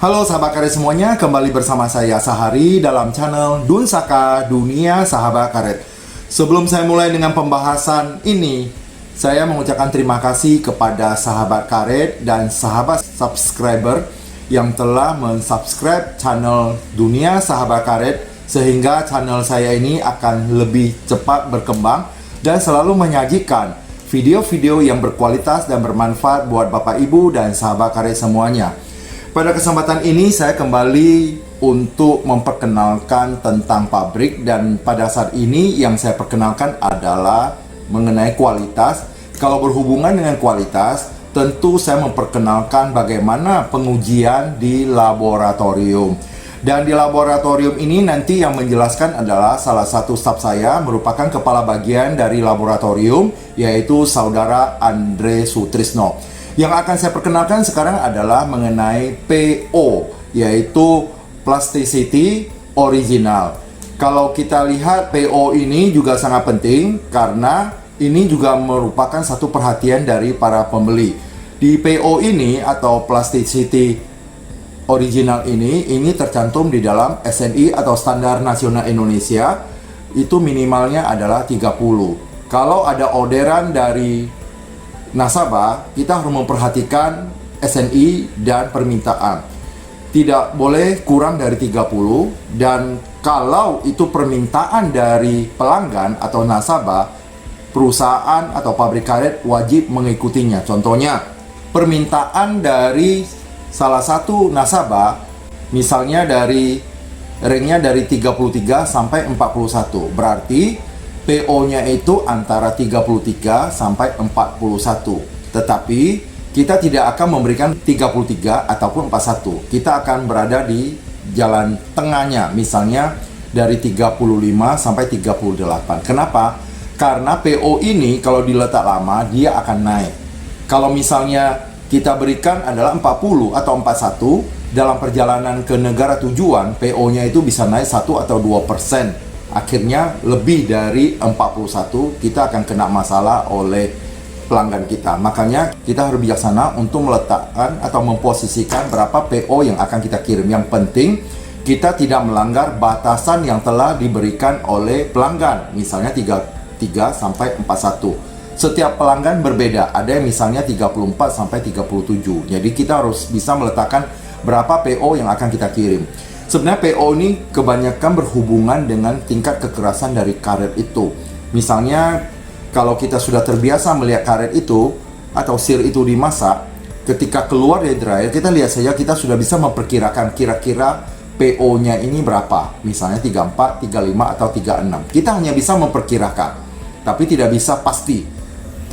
Halo sahabat karet semuanya, kembali bersama saya Sahari dalam channel Dunsaka Dunia Sahabat Karet. Sebelum saya mulai dengan pembahasan ini, saya mengucapkan terima kasih kepada sahabat karet dan sahabat subscriber yang telah mensubscribe channel Dunia Sahabat Karet, sehingga channel saya ini akan lebih cepat berkembang dan selalu menyajikan video-video yang berkualitas dan bermanfaat buat Bapak Ibu dan sahabat karet semuanya. Pada kesempatan ini saya kembali untuk memperkenalkan tentang pabrik, dan pada saat ini yang saya perkenalkan adalah mengenai kualitas. Kalau berhubungan dengan kualitas, tentu saya memperkenalkan bagaimana pengujian di laboratorium. Dan di laboratorium ini nanti yang menjelaskan adalah salah satu staf saya, merupakan kepala bagian dari laboratorium, yaitu Saudara Andre Sutrisno. Yang akan saya perkenalkan sekarang adalah mengenai PO, yaitu Plasticity Original. Kalau kita lihat PO ini juga sangat penting karena ini juga merupakan satu perhatian dari para pembeli. Di PO ini atau Plasticity Original ini tercantum di dalam SNI atau Standar Nasional Indonesia, itu minimalnya adalah 30. Kalau ada orderan dari nasabah, kita harus memperhatikan SNI dan permintaan. Tidak boleh kurang dari 30, dan kalau itu permintaan dari pelanggan atau nasabah, perusahaan atau pabrik karet wajib mengikutinya. Contohnya, permintaan dari salah satu nasabah, misalnya dari ringnya dari 33 sampai 41, berarti PO-nya itu antara 33 sampai 41. Tetapi kita tidak akan memberikan 33 ataupun 41. Kita akan berada di jalan tengahnya, misalnya dari 35 sampai 38. Kenapa? Karena PO ini kalau diletak lama dia akan naik. Kalau misalnya kita berikan adalah 40 atau 41, dalam perjalanan ke negara tujuan PO-nya itu bisa naik 1 atau 2%. Akhirnya lebih dari 41 kita akan kena masalah oleh pelanggan kita. Makanya kita harus bijaksana untuk meletakkan atau memposisikan berapa PO yang akan kita kirim. Yang penting kita tidak melanggar batasan yang telah diberikan oleh pelanggan, misalnya 33 sampai 41. Setiap pelanggan berbeda, ada yang misalnya 34 sampai 37. Jadi kita harus bisa meletakkan berapa PO yang akan kita kirim. Sebenarnya PO ini kebanyakan berhubungan dengan tingkat kekerasan dari karet itu. Misalnya kalau kita sudah terbiasa melihat karet itu atau sir itu dimasak, ketika keluar dari dryer kita lihat saja, kita sudah bisa memperkirakan kira-kira PO-nya ini berapa. Misalnya 34, 35 atau 36. Kita hanya bisa memperkirakan, tapi tidak bisa pasti.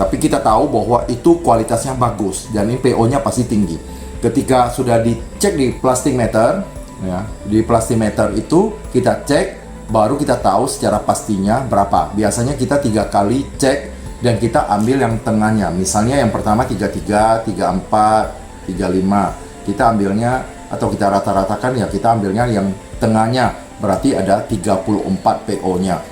Tapi kita tahu bahwa itu kualitasnya bagus dan ini PO-nya pasti tinggi. Ketika sudah dicek di plastic meter, ya, di plastimeter itu kita cek, baru kita tahu secara pastinya berapa. Biasanya kita 3 kali cek dan kita ambil yang tengahnya. Misalnya yang pertama 33, 34, 35. Kita ambilnya atau kita rata-ratakan, ya kita ambilnya yang tengahnya. Berarti ada 34 PO-nya.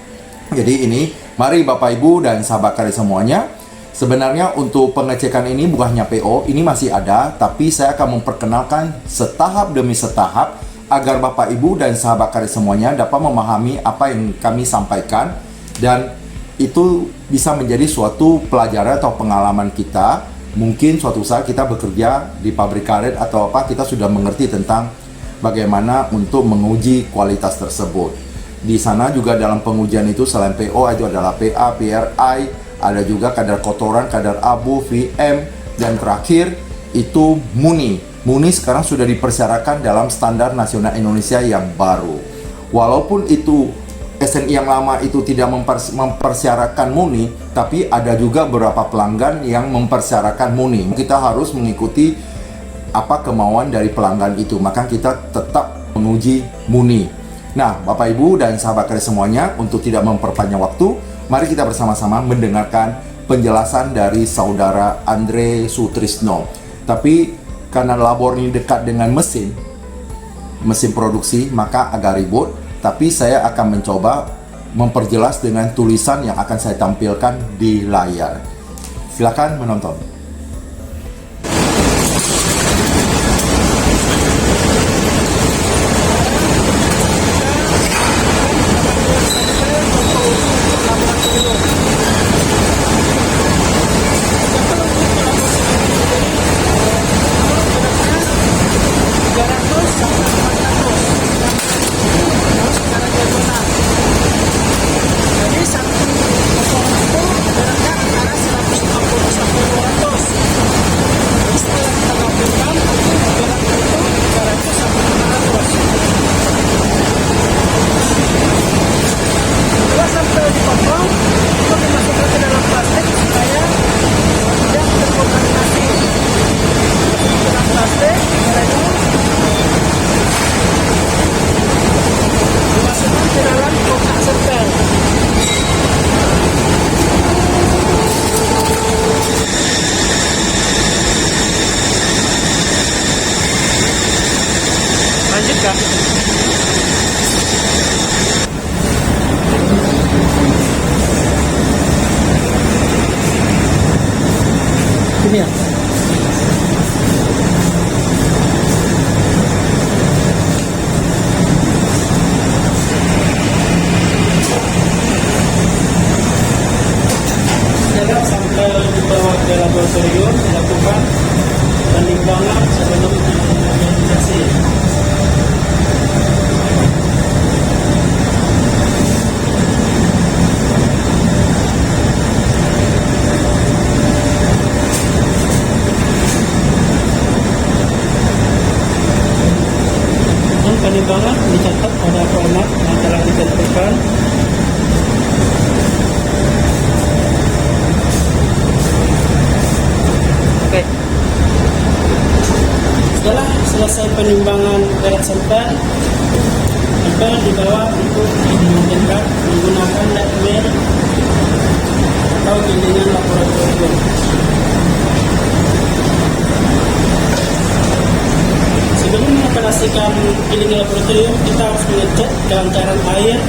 Jadi ini, mari Bapak Ibu dan sahabat karet semuanya, sebenarnya untuk pengecekan ini bukan hanya PO, ini masih ada, tapi saya akan memperkenalkan setahap demi setahap agar Bapak Ibu dan sahabat karet semuanya dapat memahami apa yang kami sampaikan, dan itu bisa menjadi suatu pelajaran atau pengalaman kita. Mungkin suatu saat kita bekerja di pabrik karet atau apa, kita sudah mengerti tentang bagaimana untuk menguji kualitas tersebut. Di sana juga dalam pengujian itu selain PO itu adalah PA, PRI, ada juga kadar kotoran, kadar abu, VM, dan terakhir itu MUNI. MUNI sekarang sudah dipersyaratkan dalam Standar Nasional Indonesia yang baru. Walaupun itu SNI yang lama itu tidak mempersyaratkan MUNI, tapi ada juga beberapa pelanggan yang mempersyaratkan MUNI. Kita harus mengikuti apa kemauan dari pelanggan itu, maka kita tetap menguji MUNI. Nah, Bapak Ibu dan sahabat karet semuanya, untuk tidak memperpanjang waktu, mari kita bersama-sama mendengarkan penjelasan dari Saudara Andre Sutrisno. Tapi karena labor ini dekat dengan mesin produksi, maka agak ribut. Tapi saya akan mencoba memperjelas dengan tulisan yang akan saya tampilkan di layar. Silakan menonton. Ya. Ini ya. Sekarang sampai dibawa ke laboratorium dilakukan penimbangan sebelum diidentifikasi. Penimbangan dicatat pada format yang telah ditentukan. Oke. Setelah selesai penimbangan berat sampel, sampel dibawa untuk dimungkinkan menggunakan lab mail atau bimbingan laboratorium. Sebelum mengoperasikan gilingan laboratorium, kita harus mengecek dalam cairan air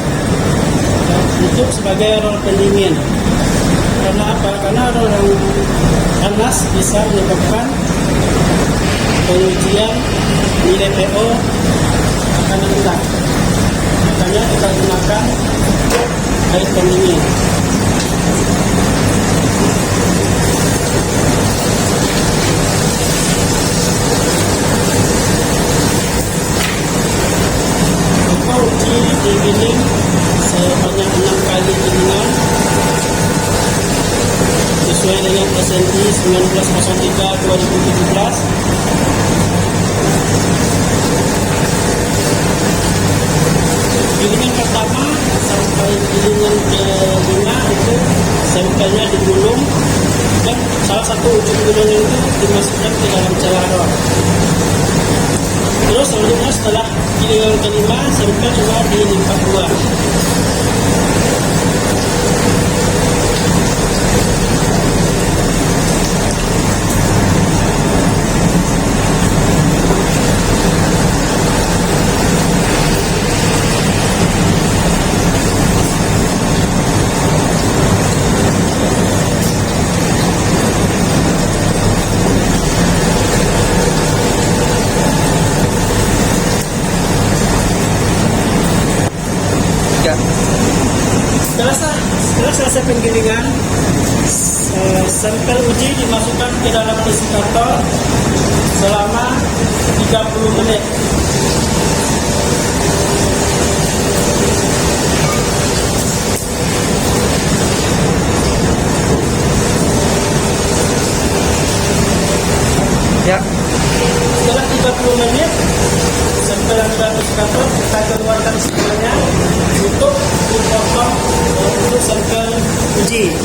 untuk sebagai rol pendingin. Karena apa? Karena rol yang panas bisa menyebabkan pengujian nilai pH akan rendah. Makanya kita gunakan air pendingin. Uji digiling sebanyak 6 kali gilingan sesuai dengan SNI 1903/2017. Gilingan pertama sampai gilingan ke-5 itu sampelnya digulung dan salah satu ujung gulungnya itu dimasukkan ke dalam cairan. Terus selanjutnya setelah gilingan ke-5 sampel juga dilipat 2. Setelah selesai penggilingan, sampel uji dimasukkan ke dalam desikator selama 30 menit. Ya. Setelah 30 menit, sampel yang sudah desikator kita keluarkan sampelnya untuk dipotong untuk sampel uji.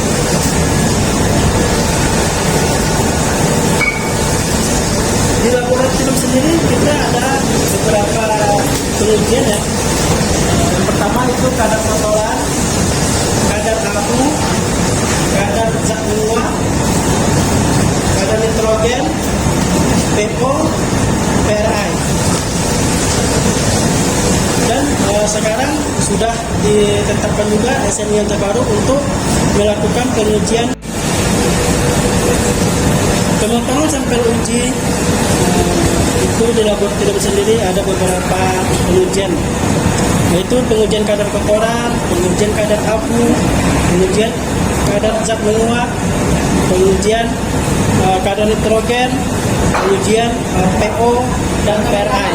Di laboratorium sendiri kita ada beberapa pengujian ya. Yang pertama itu kadar kotoran, kadar abu, kadar zat menguap, kadar nitrogen, pH, pRI. Dan sekarang sudah ditetapkan juga SNI yang terbaru untuk melakukan pengujian pemotongan sampel uji. Itu di laboratorium sendiri ada beberapa pengujian, yaitu pengujian kadar kotoran, pengujian kadar abu, pengujian kadar zat menguap, pengujian kadar nitrogen, pengujian pH dan pRI.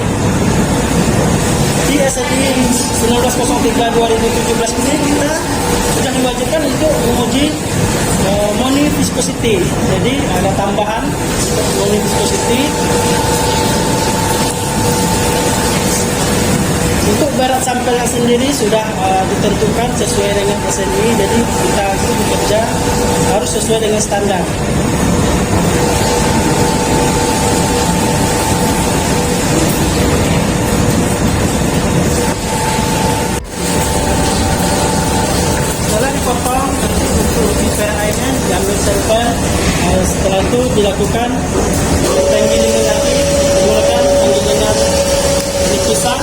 Di SNI 1903/2017 ini kita sudah diwajibkan untuk menguji moni viscosity. Jadi ada tambahan moni viscosity. Untuk berat sampelnya sendiri sudah ditentukan sesuai dengan SNI. Jadi kita itu bekerja harus sesuai dengan standar. Setelah dipotong, nanti untuk uji pRI-nya diambil sampel. Setelah itu dilakukan penggilingan lagi menggunakan penggilingan lipisan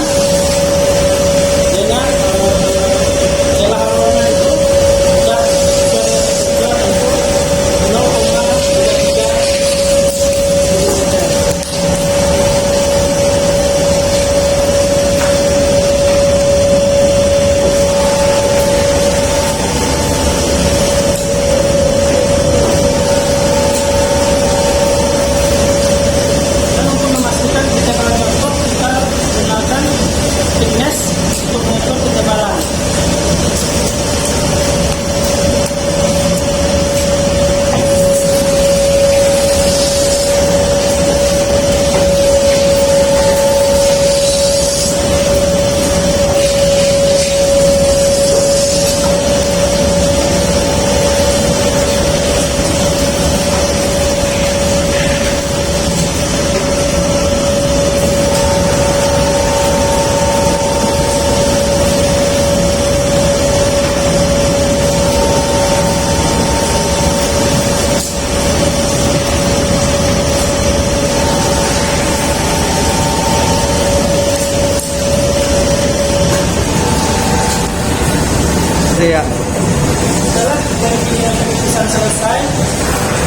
Iya. Setelah pemeriksaan selesai,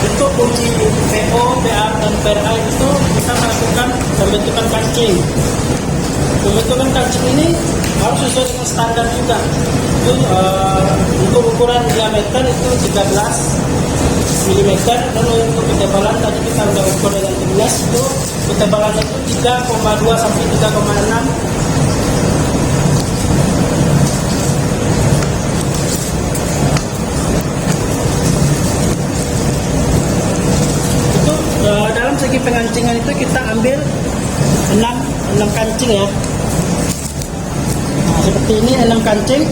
untuk uji PO, PA, dan PRA itu kita melakukan pembentukan kancing. Pembentukan kancing ini harus sesuai dengan standar juga. Itu, untuk ukuran diameter itu 13 mm, dan untuk ketebalan tadi kita sudah ukur dengan 13, itu ketebalannya itu 3,2 sampai 3,6. Dalam segi pengancingan itu kita ambil 6 kancing ya. Nah, seperti ini 6 kancing.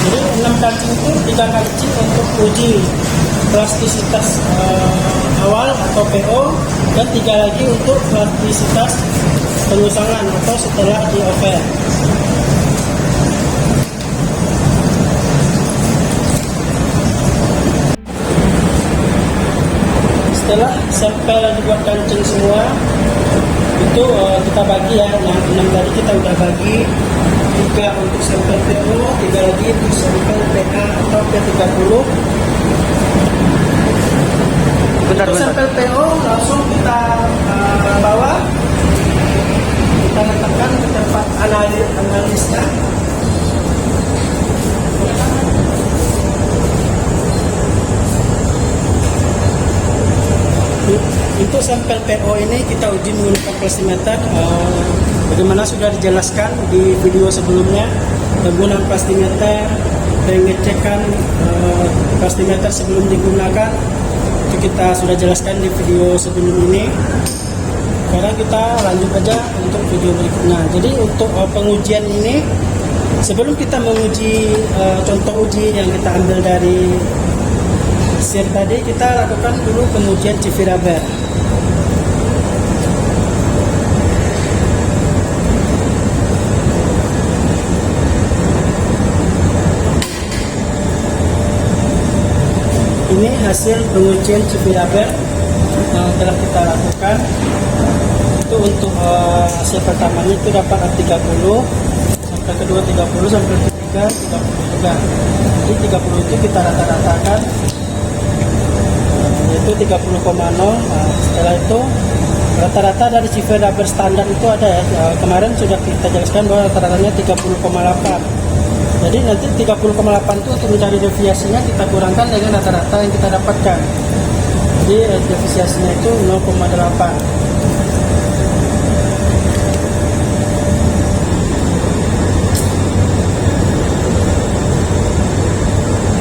Jadi 6 kancing itu 3 kancing untuk uji plastisitas awal atau PO, dan 3 lagi untuk plastisitas pengusangan atau setelah di over. Setelah sampel dibuat kancing semua, itu kita bagi ya, yang 6 tadi kita udah bagi, 3 untuk sampel PO, 3 lagi untuk sampel PA atau P30. Untuk sampel PO langsung kita bawa, kita letakkan ke tempat analisnya. Untuk sampel PO ini kita uji menggunakan plastimeter. Bagaimana sudah dijelaskan di video sebelumnya, penggunaan plastimeter, pengecekan plastimeter sebelum digunakan, itu kita sudah jelaskan di video sebelum ini. Sekarang kita lanjut aja untuk video berikutnya. Jadi untuk pengujian ini, sebelum kita menguji contoh uji yang kita ambil dari SIR tadi, kita lakukan dulu pengujian CV rubber. Ini hasil pengujian CV rubber yang telah kita lakukan. Itu untuk hasil pertamanya itu dapat 30, sampai kedua 30, sampai ketiga 30 juga. Jadi 30 itu kita rata-ratakan, yaitu 30,0. Setelah itu rata-rata dari CV rubber standar itu ada ya, kemarin sudah kita jelaskan bahwa rata-ratanya 30,8. Jadi nanti 30,8 itu untuk mencari deviasinya kita kurangkan dengan rata-rata yang kita dapatkan. Jadi deviasinya itu 0,8.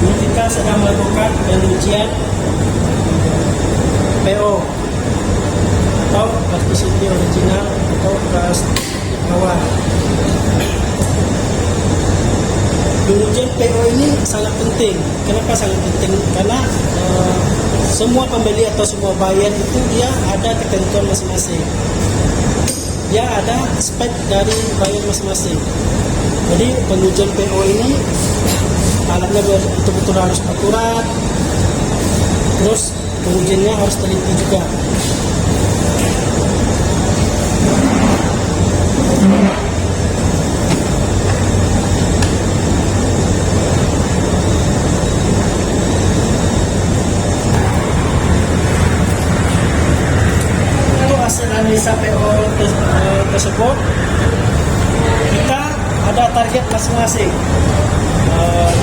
Ini kita sedang melakukan pengujian PO atau plasticity original atau plastik awal. Pengujian PO ini sangat penting. Kenapa sangat penting? Karena semua pembeli atau semua buyer itu dia ada ketentuan masing-masing. Dia ada spek dari buyer masing-masing. Jadi pengujian PO ini alatnya betul-betul harus akurat. Terus pengujiannya harus teliti juga. Analisa PO tersebut, kita ada target masing-masing.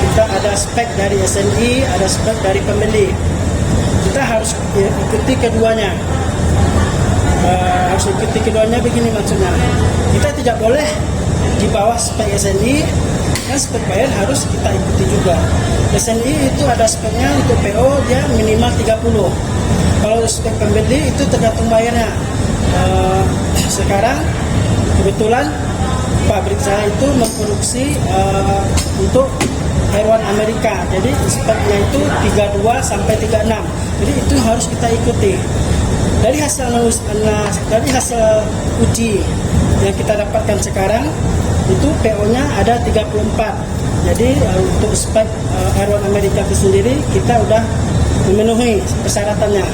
Kita ada spek dari SNI, ada spek dari pembeli. Kita harus ikuti keduanya. Harus ikuti keduanya begini maksudnya. Kita tidak boleh di bawah spek SNI, dan spek buyer harus kita ikuti juga. SNI itu ada speknya untuk PO dia minimal 30. Kalau spek pembeli itu tergantung bayarnya. Sekarang kebetulan pabrik saya itu memproduksi untuk hewan Amerika, jadi speknya itu 32 sampai 36. Jadi itu harus kita ikuti. Dari hasil uji yang kita dapatkan sekarang itu PO-nya ada 34. Jadi untuk spek R1 Amerika itu sendiri kita udah memenuhi persyaratannya.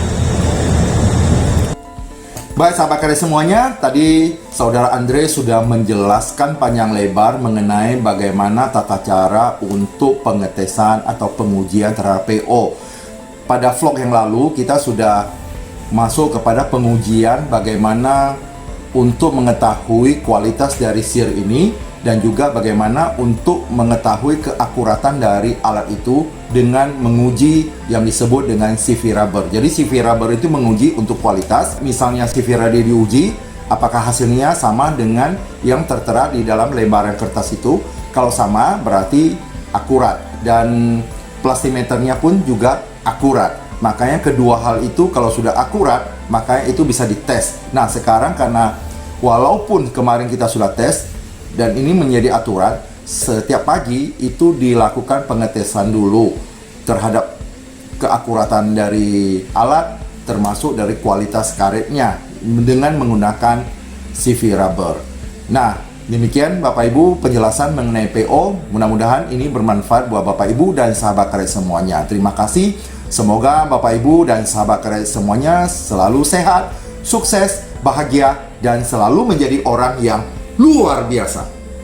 Baik sahabat karya semuanya, tadi Saudara Andre sudah menjelaskan panjang lebar mengenai bagaimana tata cara untuk pengetesan atau pengujian terhadap PO. Pada vlog yang lalu kita sudah masuk kepada pengujian bagaimana untuk mengetahui kualitas dari SEER ini dan juga bagaimana untuk mengetahui keakuratan dari alat itu dengan menguji yang disebut dengan CV rubber. Jadi CV rubber itu menguji untuk kualitas. Misalnya CV ready diuji, apakah hasilnya sama dengan yang tertera di dalam lembaran kertas itu. Kalau sama berarti akurat, dan plastimeternya pun juga akurat. Makanya kedua hal itu kalau sudah akurat, makanya itu bisa dites. Nah sekarang karena walaupun kemarin kita sudah tes dan ini menjadi aturan, setiap pagi itu dilakukan pengetesan dulu terhadap keakuratan dari alat, termasuk dari kualitas karetnya dengan menggunakan CV rubber. Nah, demikian Bapak Ibu penjelasan mengenai PO. Mudah-mudahan ini bermanfaat buat Bapak Ibu dan sahabat karet semuanya. Terima kasih. Semoga Bapak Ibu dan sahabat karet semuanya selalu sehat, sukses, bahagia, dan selalu menjadi orang yang luar biasa.